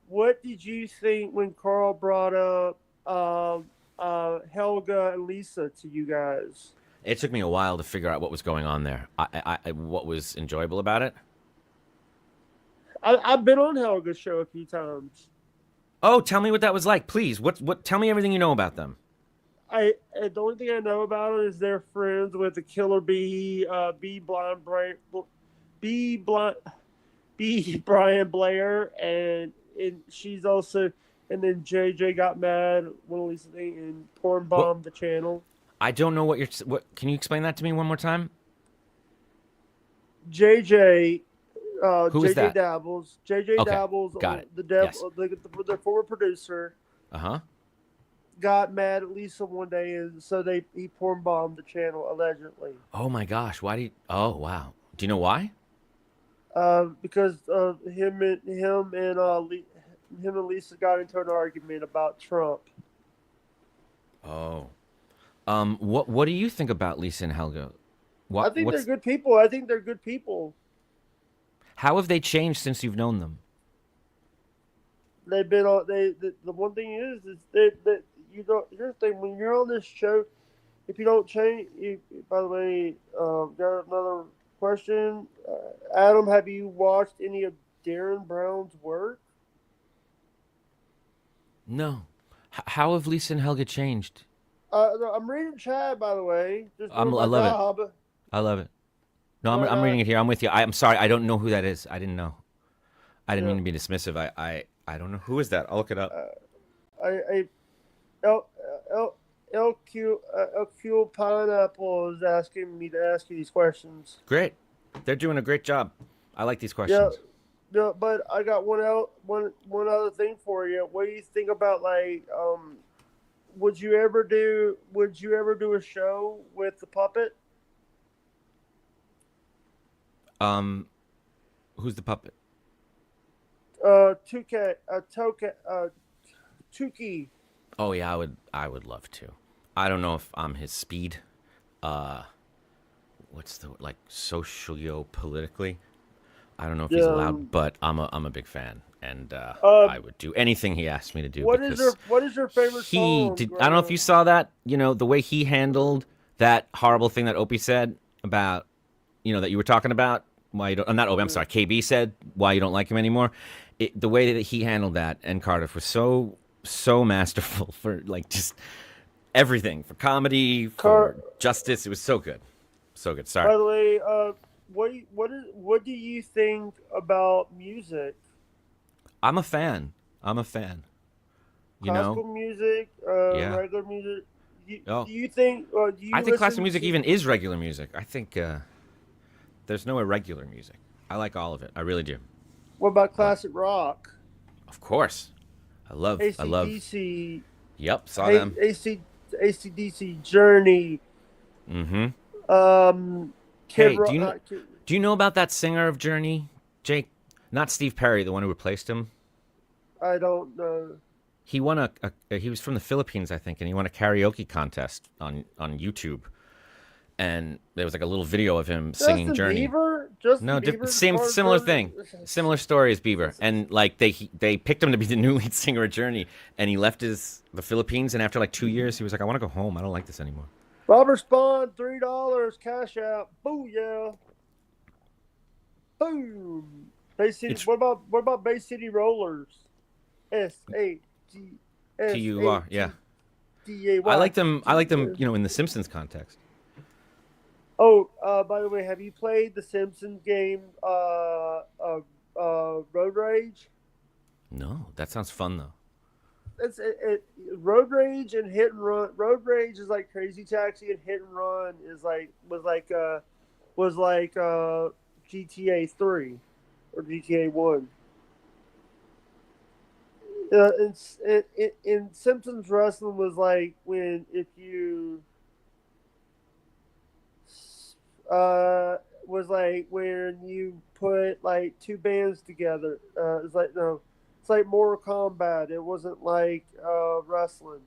what did you think when Carl brought up Helga and Lisa to you guys? It took me a while to figure out what was going on there. What was enjoyable about it? I've been on Helga's show a few times. Oh, tell me what that was like, please. What? Tell me everything you know about them. The only thing I know about it is they're friends with the Killer Bee, B Brian Blair, and she's also, and then JJ got mad when Lisa thing and porn bombed the channel. I don't know what you're. What? Can you explain that to me one more time? JJ. Who is that? Dabbles. JJ Okay, Dabbles, got it. Yes. The former producer, got mad at Lisa one day, and so he porn bombed the channel allegedly. Oh my gosh! Why do you? Oh wow! Do you know why? Because him and Lisa got into an argument about Trump. Oh. What do you think about Lisa and Helga? I think they're good people. I think they're good people. How have they changed since you've known them? They've been on. The one thing is that you don't. Here's the thing: when you're on this show, if you don't change. By the way, got another question. Adam, have you watched any of Darren Brown's work? No. How have Lisa and Helga changed? I'm reading chat, by the way. I love it. I love it. No, I'm reading it here. I'm with you. I'm sorry. I don't know who that is. I didn't know. I didn't mean to be dismissive. I don't know. Who is that? I'll look it up. LQ Pineapple is asking me to ask you these questions. Great. They're doing a great job. I like these questions. Yeah, but I got one other thing for you. What do you think about would you ever do a show with the puppet? Who's the puppet? Tukey. Oh yeah, I would love to. I don't know if I'm his speed. What's the socio-politically? I don't know if he's allowed, but I'm a big fan, and I would do anything he asked me to do. What is your favorite song? I don't know if you saw that. You know the way he handled that horrible thing that Opie said about, that you were talking about. Why you don't? Not Opie. I'm sorry. KB said why you don't like him anymore. The way that he handled that and Cardiff was so masterful for just everything, for comedy, for justice. It was so good. So good. Sorry. By the way, what do you think about music? I'm a fan. Classical music, regular music. Do you think? I think classical music even is regular music. I think there's no irregular music. I like all of it. I really do. What about classic rock? Of course, I love. AC/DC. Yep, saw them. AC/DC, Journey. Mm-hmm. Hey, do you know about that singer of Journey, Jake? Not Steve Perry, the one who replaced him. I don't know. He won he was from the Philippines, I think, and he won a karaoke contest on YouTube. And there was a little video of him singing Journey. Similar thing. Similar story as Bieber. And they picked him to be the new lead singer of Journey, and he left the Philippines, and after 2 years he was like, I want to go home. I don't like this anymore. Robert Spawn, $3, cash out. Booyah. Boom. Bay City. What about Bay City Rollers? SATUR. Yeah. I like them. In the Simpsons context. Oh, by the way, have you played the Simpsons game, Road Rage? No, that sounds fun though. Road Rage and Hit and Run. Road Rage is like Crazy Taxi, and Hit and Run is like GTA 3 or GTA 1. In Simpsons Wrestling was like when if you was like when you put like two bands together. It's like no, it's like Mortal Kombat. It wasn't like wrestling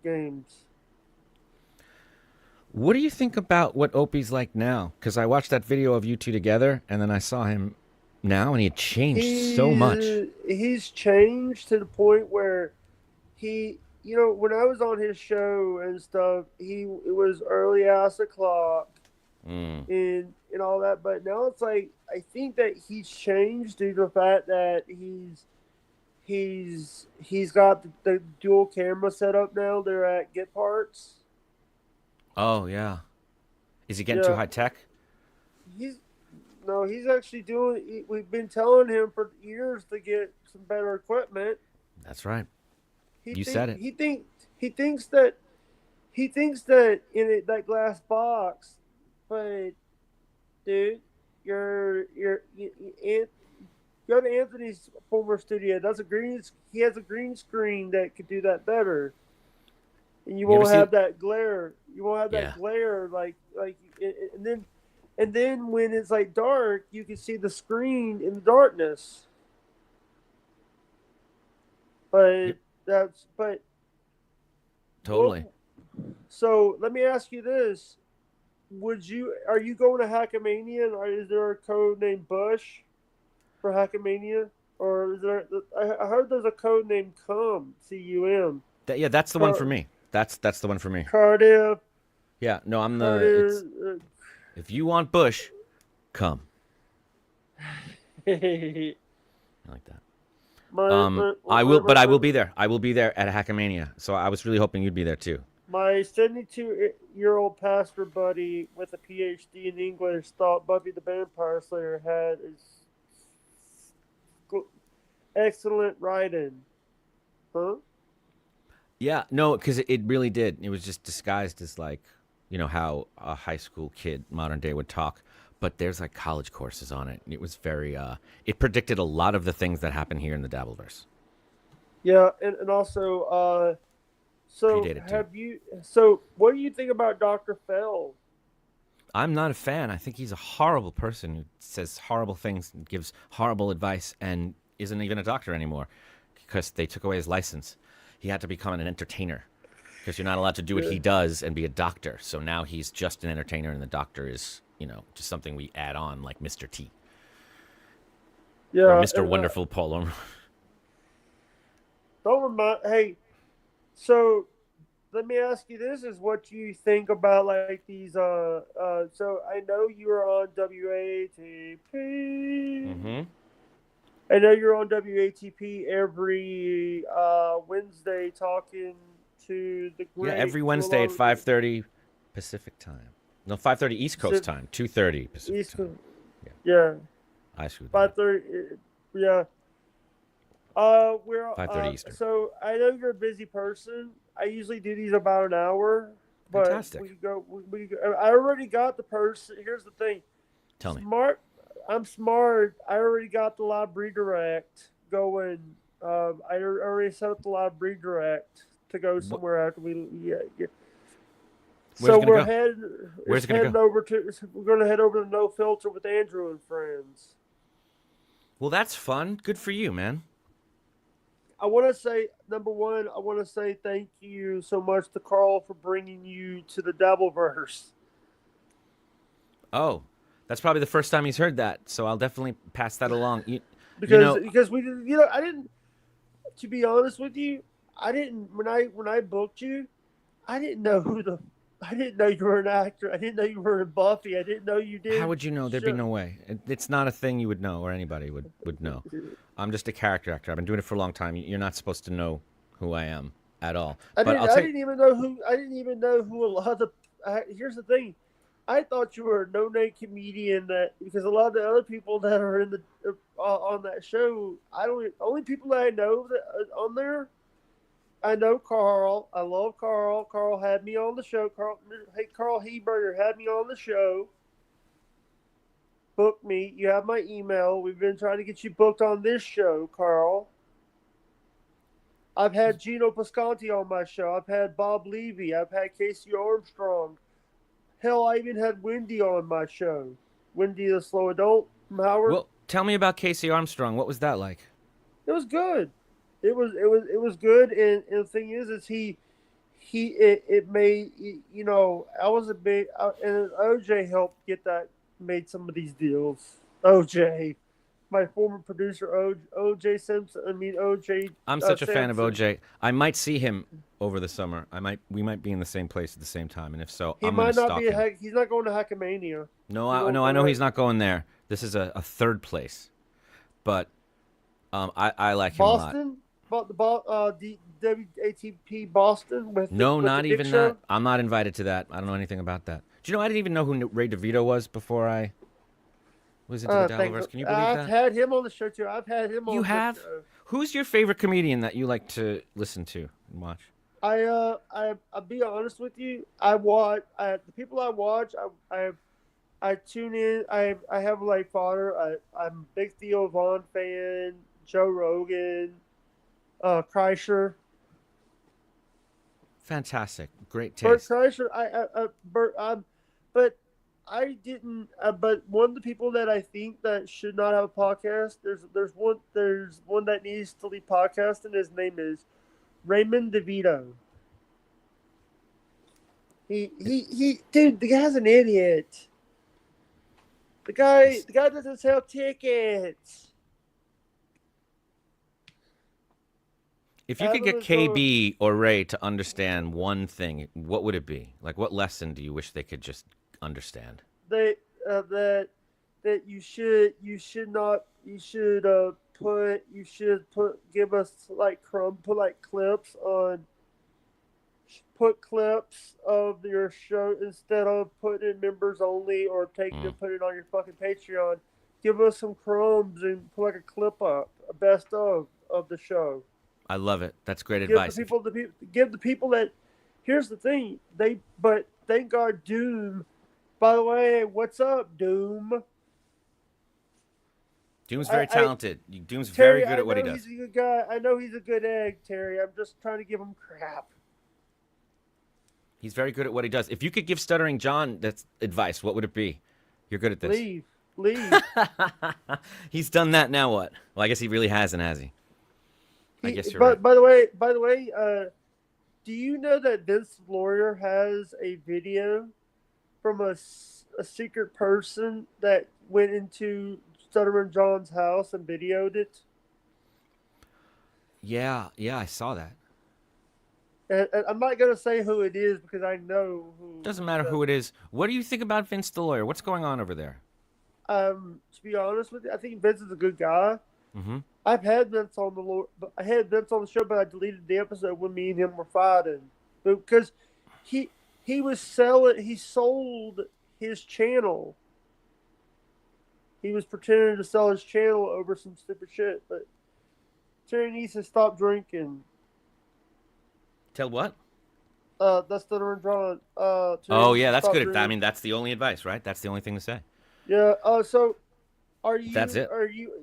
games. What do you think about what Opie's like now? Because I watched that video of you two together, and then I saw him now, and he had changed so much. He's changed to the point where when I was on his show and stuff, it was early ass o'clock and all that. But now it's like I think that he's changed due to the fact that he's got the dual camera set up now. They're at Get Parts. Oh yeah, is he getting too high tech? He's actually doing. We've been telling him for years to get some better equipment. That's right. You said it. He thinks that in that glass box, but dude, go to Anthony's former studio. He has a green screen that could do that better, and you won't have that glare. You won't have that glare and then when it's like dark, you can see the screen in the darkness. But totally. So let me ask you this: are you going to Hackmania, or is there a code named Bush for Hackmania, or is there? I heard there's a code named CUM, CUM. That's the one for me. That's the one for me. Cardiff. Yeah, no, I'm the. If you want Bush, come. I like that. I will be there. I will be there at Hackmania. So I was really hoping you'd be there too. My 72-year-old pastor buddy with a PhD in English thought Buffy the Vampire Slayer had excellent writing. Huh? Yeah, no, because it really did. It was just disguised as like, how a high school kid modern day would talk. But there's like college courses on it. It was very, it predicted a lot of the things that happen here in the Dabbleverse. Yeah, and also, so what do you think about Dr. Fell? I'm not a fan. I think he's a horrible person who says horrible things and gives horrible advice and isn't even a doctor anymore because they took away his license. He had to become an entertainer because you're not allowed to do what he does and be a doctor. So now he's just an entertainer and the doctor is, just something we add on like Mr. T. Yeah. Or Mr. Wonderful Paul. Don't remind. Hey, so let me ask you this: is what you think about like these? So I know you were on WATP. Mm-hmm. I know you're on WATP every Wednesday talking to the great. Yeah, every Wednesday at 5:30 Pacific time. No, 5:30 East Coast time. 2:30 Pacific time. Yeah. I screwed 5:30. Yeah. We're 5:30 Eastern. So I know you're a busy person. I usually do these about an hour. But fantastic. We go. I already got the person. Here's the thing. Tell me. I'm smart. I already got the live redirect going. I already set up the live redirect to go somewhere after we. Yeah. Where's so we're heading. Where's it gonna go? We're going to head over to No Filter with Andrew and friends. Well, that's fun. Good for you, man. I want to say, number one, I want to say thank you so much to Carl for bringing you to the Dabbleverse. Oh, that's probably the first time he's heard that, so I'll definitely pass that along. Because we, I didn't. To be honest with you, I didn't when I booked you, I didn't know I didn't know you were an actor. I didn't know you were in Buffy. I didn't know you did. How would you know? There'd be no way. It's not a thing you would know or anybody would know. I'm just a character actor. I've been doing it for a long time. You're not supposed to know who I am at all. I didn't even know who a lot of the. Here's the thing. I thought you were a no-name comedian that because a lot of the other people that are in the on that show, I don't. Only people that I know that on there, I know Carl. I love Carl. Carl had me on the show. Carl Heberger had me on the show. Book me. You have my email. We've been trying to get you booked on this show, Carl. I've had Gino Pascanti on my show. I've had Bob Levy. I've had Casey Armstrong. Hell, I even had Wendy on my show. Wendy the Slow Adult from Howard. Well, tell me about Casey Armstrong. What was that like? It was good. It was good. And the thing is it made, you know, I was a big, and OJ helped get that, made some of these deals. OJ, my former producer, OJ Simpson. OJ. I'm such a Sampson. fan of OJ. I might see him over the summer. We might be in the same place at the same time, and if so, I'm going to stalk him. He's not going to Hackamania. No, I know he's not going there. This is a third place, but I like him a lot. Boston, WATP Boston with no, not the even show? that. I'm not invited to that. I don't know anything about that. Do you know I didn't even know who Ray DeVito was before I was into the Dalaverse? Can you believe that? I've had him on the show too. I've had him on. You have? The show. Who's your favorite comedian that you like to listen to and watch? I'll be honest with you. The people I watch. I tune in. I have like fodder. I'm a big Theo Von fan. Joe Rogan, Kreischer. Fantastic, great Bert taste. Kreischer. But I didn't. But one of the people that I think that should not have a podcast. There's one that needs to lead podcast, and his name is Raymond DeVito. Dude, the guy's an idiot. The guy doesn't sell tickets. If you could get KB or Ray to understand one thing, what would it be? Like, what lesson do you wish they could just understand? That you should give us like put clips of your show instead of putting in members only or put it on your fucking Patreon. Give us some crumbs and put like a clip up, a best of the show. I love it. That's great advice. Give the people that. Here's the thing. But thank God, Doom. By the way, what's up, Doom? Doom's very talented. Doom's Terry, very good at what he does. He's a good guy. I know he's a good egg, Terry. I'm just trying to give him crap. He's very good at what he does. If you could give Stuttering John that advice, what would it be? You're good at this. Leave. He's done that. Now what? Well, I guess he really hasn't, has he? I guess you're right. By the way, do you know that Vince Lawyer has a video from a secret person that went into Stuttering John's house and videoed it? Yeah, I saw that. And I'm not going to say who it is because I know who. Doesn't matter who it is. What do you think about Vince the Lawyer? What's going on over there? To be honest with you, I think Vince is a good guy. Mm-hmm. I've had Vince on the show, but I deleted the episode when me and him were fighting because he sold his channel. He was pretending to sell his channel over some stupid shit, but Terry needs to stop drinking. Tell what? That's Stuttering John. Oh yeah, that's good. I mean, that's the only advice, right? That's the only thing to say. Yeah. So, are you? That's it.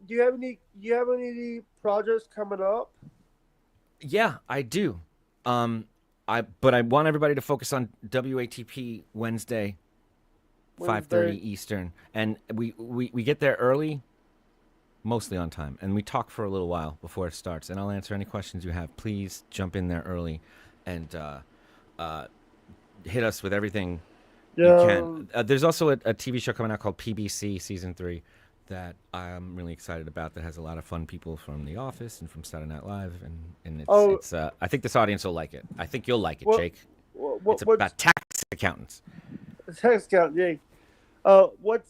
Do you have any projects coming up? Yeah, I do. But I want everybody to focus on WATP Wednesday. 5:30 Eastern, and we get there early, mostly on time, and we talk for a little while before it starts, and I'll answer any questions you have. Please jump in there early and hit us with everything you can. There's also a TV show coming out called PBC Season 3 that I'm really excited about, that has a lot of fun people from The Office and from Saturday Night Live, and it's I think this audience will like it. I think you'll like it, Jake. It's about tax accountants. Tax accountant, Jake. What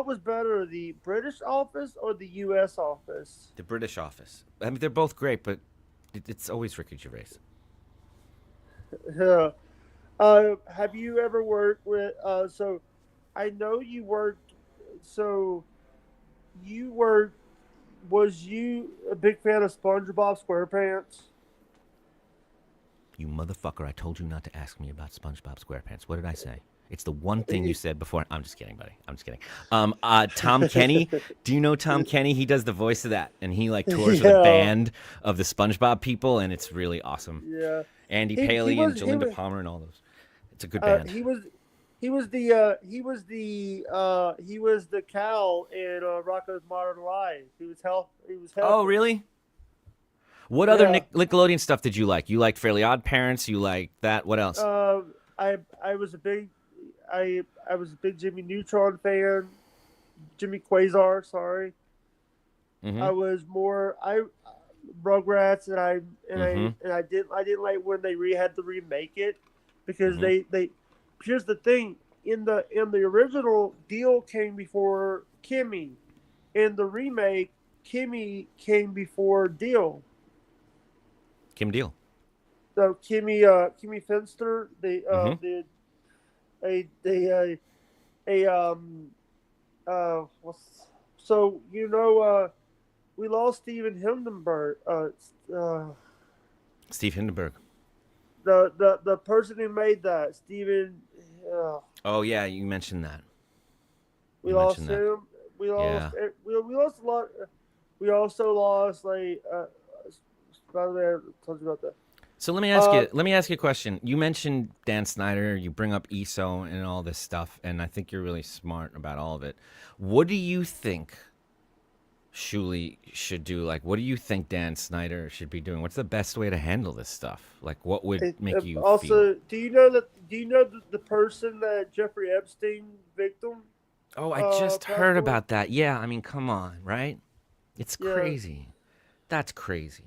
was better, the British office or the U.S. office? The British office. I mean, they're both great, but it's always Ricky Gervais. Yeah. Have you ever worked with? So I know you worked. So you were. Was you a big fan of SpongeBob SquarePants? You motherfucker! I told you not to ask me about SpongeBob SquarePants. What did I say? It's the one thing you said before. I'm just kidding, buddy. I'm just kidding. Tom Kenny. Do you know Tom Kenny? He does the voice of that, and he like tours with a band of the SpongeBob people, and it's really awesome. Yeah. Andy Paley and Jalinda Palmer and all those. It's a good band. He was the cow in Rocko's Modern Life. He was help. Oh, really? What other Nickelodeon stuff did you like? You liked Fairly Odd Parents. You liked that. What else? I was a big Jimmy Neutron fan. Jimmy Quasar, sorry. Mm-hmm. I was more Rugrats, and I didn't like when they had to remake it because they here's the thing, in the original, Deal came before Kimmy. In the remake, Kimmy came before Deal. Kim Deal. So Kimmy Finster, so we lost Steven Hindenburg. Steve Hindenburg. The person who made that, Steven. Oh yeah, you mentioned that. We lost him. We lost. Yeah. We lost a lot. We also lost by the way, I told you about that. So let me ask you a question. You mentioned Dan Snyder, you bring up ESO and all this stuff, and I think you're really smart about all of it. What do you think Shuli should do? Like, what do you think Dan Snyder should be doing? What's the best way to handle this stuff? Like, what would make you also feel? Do you know the person that Jeffrey Epstein victim? Oh, I just heard about that. Yeah, I mean, come on, right? It's crazy. That's crazy.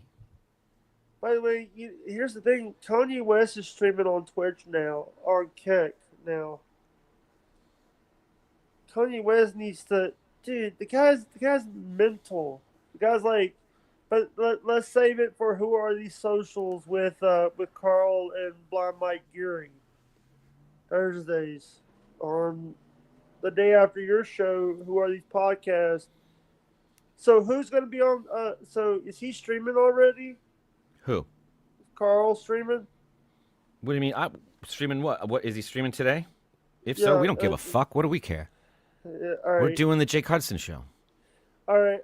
By the way, here's the thing. Kanye West is streaming on Twitch now, on Kick now. Kanye West needs to... Dude, the guy's mental. The guy's like... But let's save it for Who Are These Socials with Carl and Blind Mike Geary. Thursdays. On the day after your show, Who Are These Podcasts? So who's going to be on... so is he streaming already? Who? Carl streaming? What do you mean? Streaming what? What is he streaming today? If so, we don't give a fuck. What do we care? All right. We're doing the Jake Hudson show. All right.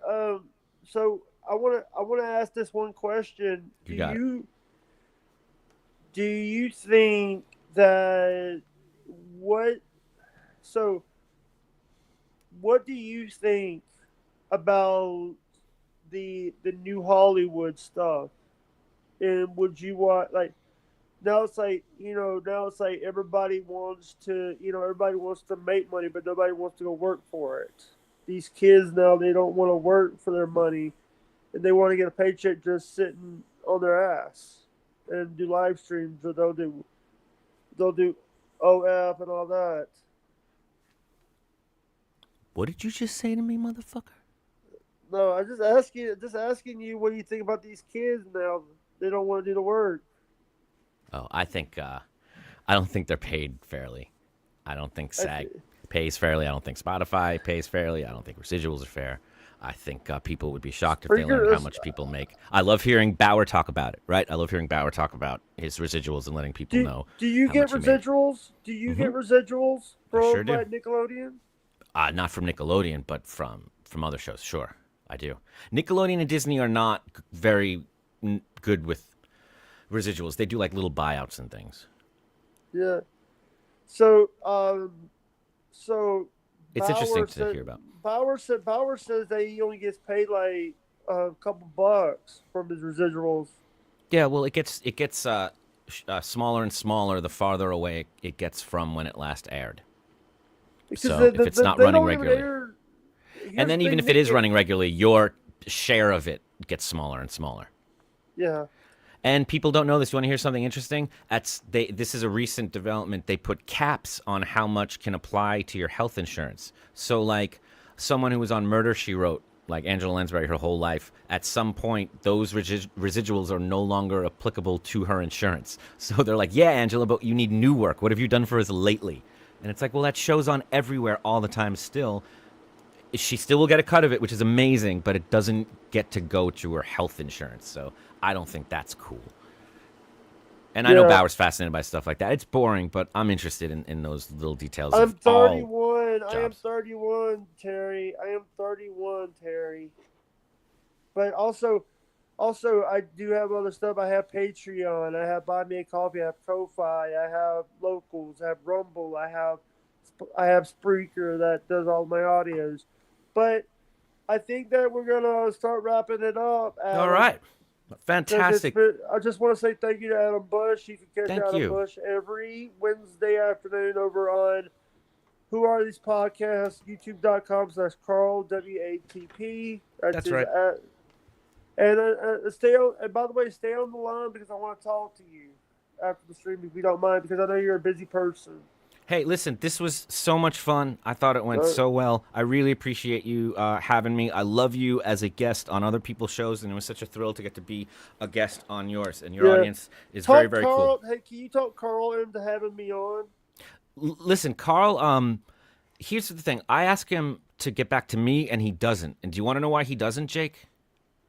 So I wanna ask this one question. Do you think that what do you think about the new Hollywood stuff? And would you want now it's like everybody wants to make money, but nobody wants to go work for it. These kids now, they don't want to work for their money, and they want to get a paycheck just sitting on their ass and do live streams, or they'll do OF and all that. What did you just say to me, motherfucker? No, I'm just asking you what do you think about these kids now? They don't want to do the work. Oh, I don't think they're paid fairly. I don't think SAG pays fairly. I don't think Spotify pays fairly. I don't think residuals are fair. I think people would be shocked if they learned how much people make. I love hearing Bauer talk about it, right? I love hearing Bauer talk about his residuals and letting people know. Do you get residuals? Do you get residuals from Nickelodeon? Not from Nickelodeon, but from other shows. Sure, I do. Nickelodeon and Disney are not very good with residuals. They do like little buyouts and things. Yeah. So it's interesting to hear about. Bauer says that he only gets paid like a couple bucks from his residuals. Yeah, well, it gets smaller and smaller the farther away it gets from when it last aired. Because so if it's not running regularly, and then even if it is running regularly, your share of it gets smaller and smaller. Yeah. And people don't know this. You want to hear something interesting? This is a recent development. They put caps on how much can apply to your health insurance. So, like, someone who was on Murder, She Wrote like Angela Lansbury her whole life, at some point those residuals are no longer applicable to her insurance. So they're like, yeah, Angela, but you need new work. What have you done for us lately? And it's like, well, that show's on everywhere all the time still. She still will get a cut of it, which is amazing, but it doesn't get to go to her health insurance. So I don't think that's cool. And I know Bauer's fascinated by stuff like that. It's boring, but I'm interested in those little details. I'm 31. I am 31, Terry. I am 31, Terry. But also, I do have other stuff. I have Patreon. I have Buy Me a Coffee. I have Ko-Fi. I have Locals. I have Rumble. I have Spreaker that does all my audios. But I think that we're going to start wrapping it up. All right. Fantastic. I just want to say thank you to Adam Bush. You can catch Adam Bush every Wednesday afternoon over on Who Are These Podcasts, youtube.com/Carl, WATP. That's right. And stay on. And by the way, stay on the line because I want to talk to you after the stream if you don't mind, because I know you're a busy person. Hey, listen, this was so much fun. I thought it went so well. I really appreciate you having me. I love you as a guest on other people's shows, and it was such a thrill to get to be a guest on yours. And your audience is very, very cool. Hey, can you talk Carl into having me on? Listen, Carl, here's the thing. I ask him to get back to me, and he doesn't. And do you want to know why he doesn't, Jake?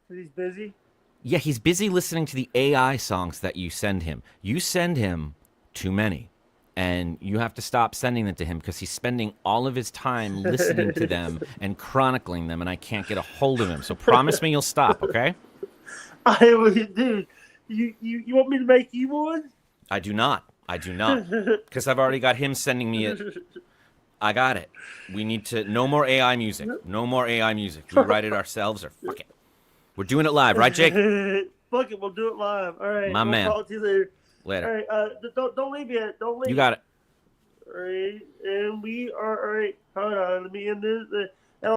Because he's busy? Yeah, he's busy listening to the AI songs that you send him. You send him too many. And you have to stop sending them to him because he's spending all of his time listening to them and chronicling them, and I can't get a hold of him. So promise me you'll stop, okay? Dude, you want me to make you one? I do not. Because I've already got him sending me it. I got it. We need to... No more AI music. No more AI music. We write it ourselves or fuck it. We're doing it live, right, Jake? Fuck it, we'll do it live. All right. My man. Talk to you later. Later. All right, don't leave yet. Don't leave. You got it. All right, and we are all right. Hold on, let me end this.